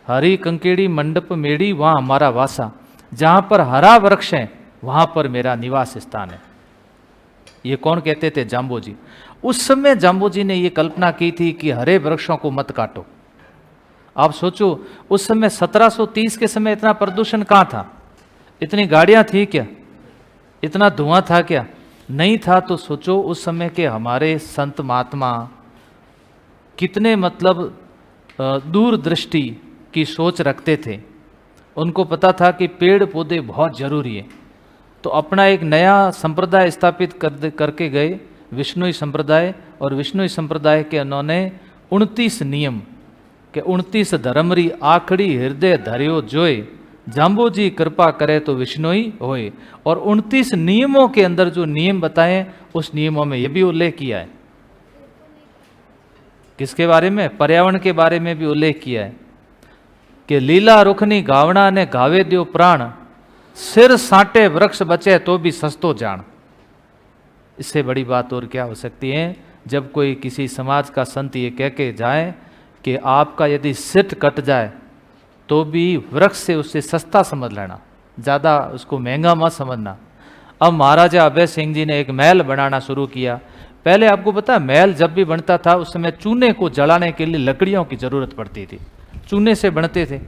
हरी कंकेड़ी मंडप मेड़ी वहां हमारा वासा, जहां पर हरा वृक्ष है वहां पर मेरा निवास स्थान है। ये कौन कहते थे? जाम्बो जी। उस समय जाम्बो जी ने ये कल्पना की थी कि हरे वृक्षों को मत काटो। आप सोचो उस समय 1730 के समय इतना प्रदूषण कहां था? इतनी गाड़ियां थी क्या? इतना धुआं था क्या? नहीं था। तो सोचो उस समय के हमारे संत महात्मा कितने मतलब दूरदृष्टि की सोच रखते थे। उनको पता था कि पेड़ पौधे बहुत जरूरी है। तो अपना एक नया संप्रदाय स्थापित करके गए, विष्णुई संप्रदाय। और विष्णुई संप्रदाय के उन्होंने 29 नियम के 29 धर्मरी आखड़ी हृदय धर्यो जोय, जाम्बो जी कृपा करे तो विष्णुई होए। और 29 नियमों के अंदर जो नियम बताए, उस नियमों में यह भी उल्लेख किया है। किसके बारे में? पर्यावरण के बारे में भी उल्लेख किया है कि लीला रुखनी गावना ने गावे दियो प्राण, सिर साटे वृक्ष बचे तो भी सस्तो जान। इससे बड़ी बात और क्या हो सकती है? जब कोई किसी समाज का संत ये कह के जाए कि आपका यदि सिर कट जाए तो भी वृक्ष से उससे सस्ता समझ लेना, ज़्यादा उसको महंगा मत समझना। अब महाराजा अभय सिंह जी ने एक महल बनाना शुरू किया। पहले आपको पता है महल जब भी बनता था उस समय चूने को जलाने के लिए लकड़ियों की जरूरत पड़ती थी। चूने से बनते थे,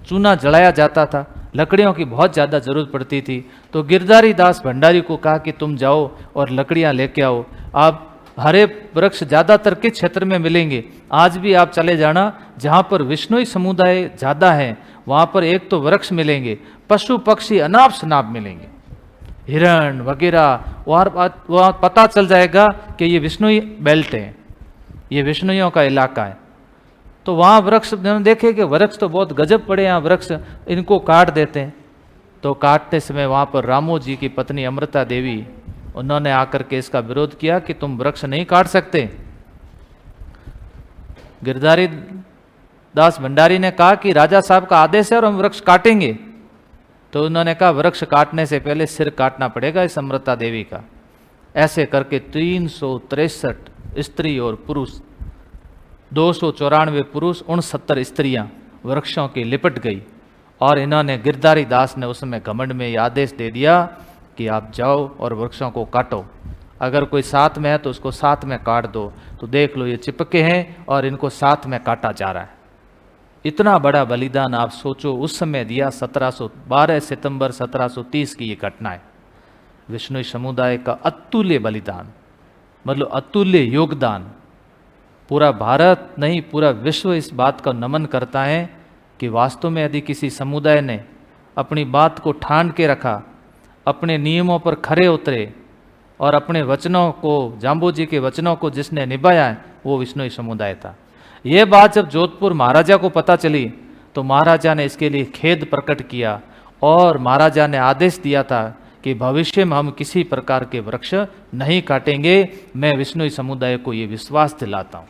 चूना जलाया जाता था, लकड़ियों की बहुत ज़्यादा जरूरत पड़ती थी। तो गिरधारी दास भंडारी को कहा कि तुम जाओ और लकड़ियाँ लेके आओ। आप हरे वृक्ष ज़्यादातर किस क्षेत्र में मिलेंगे? आज भी आप चले जाना, जहाँ पर विष्णुई समुदाय ज़्यादा है वहाँ पर एक तो वृक्ष मिलेंगे, पशु पक्षी अनाप शनाप मिलेंगे, हिरण वगैरह। वहाँ पता चल जाएगा कि ये विष्णुई बेल्ट है, ये विष्णुइयों का इलाका है। तो वहाँ वृक्ष देखे कि वृक्ष तो बहुत गजब पड़े, यहाँ वृक्ष इनको काट देते हैं। तो काटते समय वहाँ पर रामो जी की पत्नी अमृता देवी, उन्होंने आकर के इसका विरोध किया कि तुम वृक्ष नहीं काट सकते। गिरधारी दास भंडारी ने कहा कि राजा साहब का आदेश है और हम वृक्ष काटेंगे। तो उन्होंने कहा वृक्ष काटने से पहले सिर काटना पड़ेगा इस अमृता देवी का। ऐसे करके 363 स्त्री और पुरुष, 294 पुरुष, 69 स्त्रियां वृक्षों की लिपट गई। और इन्होंने गिरधारी दास ने उसमें घमंड में यह आदेश दे दिया कि आप जाओ और वृक्षों को काटो। अगर कोई साथ में है तो उसको साथ में काट दो। तो देख लो ये चिपके हैं और इनको साथ में काटा जा रहा है। इतना बड़ा बलिदान आप सोचो उस समय दिया। 12 सितंबर 1730 की ये घटना है। विष्णुई समुदाय का अतुल्य बलिदान, मतलब अतुल्य योगदान। पूरा भारत नहीं, पूरा विश्व इस बात का नमन करता है कि वास्तव में यदि किसी समुदाय ने अपनी बात को ठान के रखा, अपने नियमों पर खरे उतरे और अपने वचनों को, जाम्बो जी के वचनों को जिसने निभाया है, वो विष्णुई समुदाय था। ये बात जब जोधपुर महाराजा को पता चली तो महाराजा ने इसके लिए खेद प्रकट किया और महाराजा ने आदेश दिया था कि भविष्य में हम किसी प्रकार के वृक्ष नहीं काटेंगे। मैं विष्णुई समुदाय को ये विश्वास दिलाता हूँ।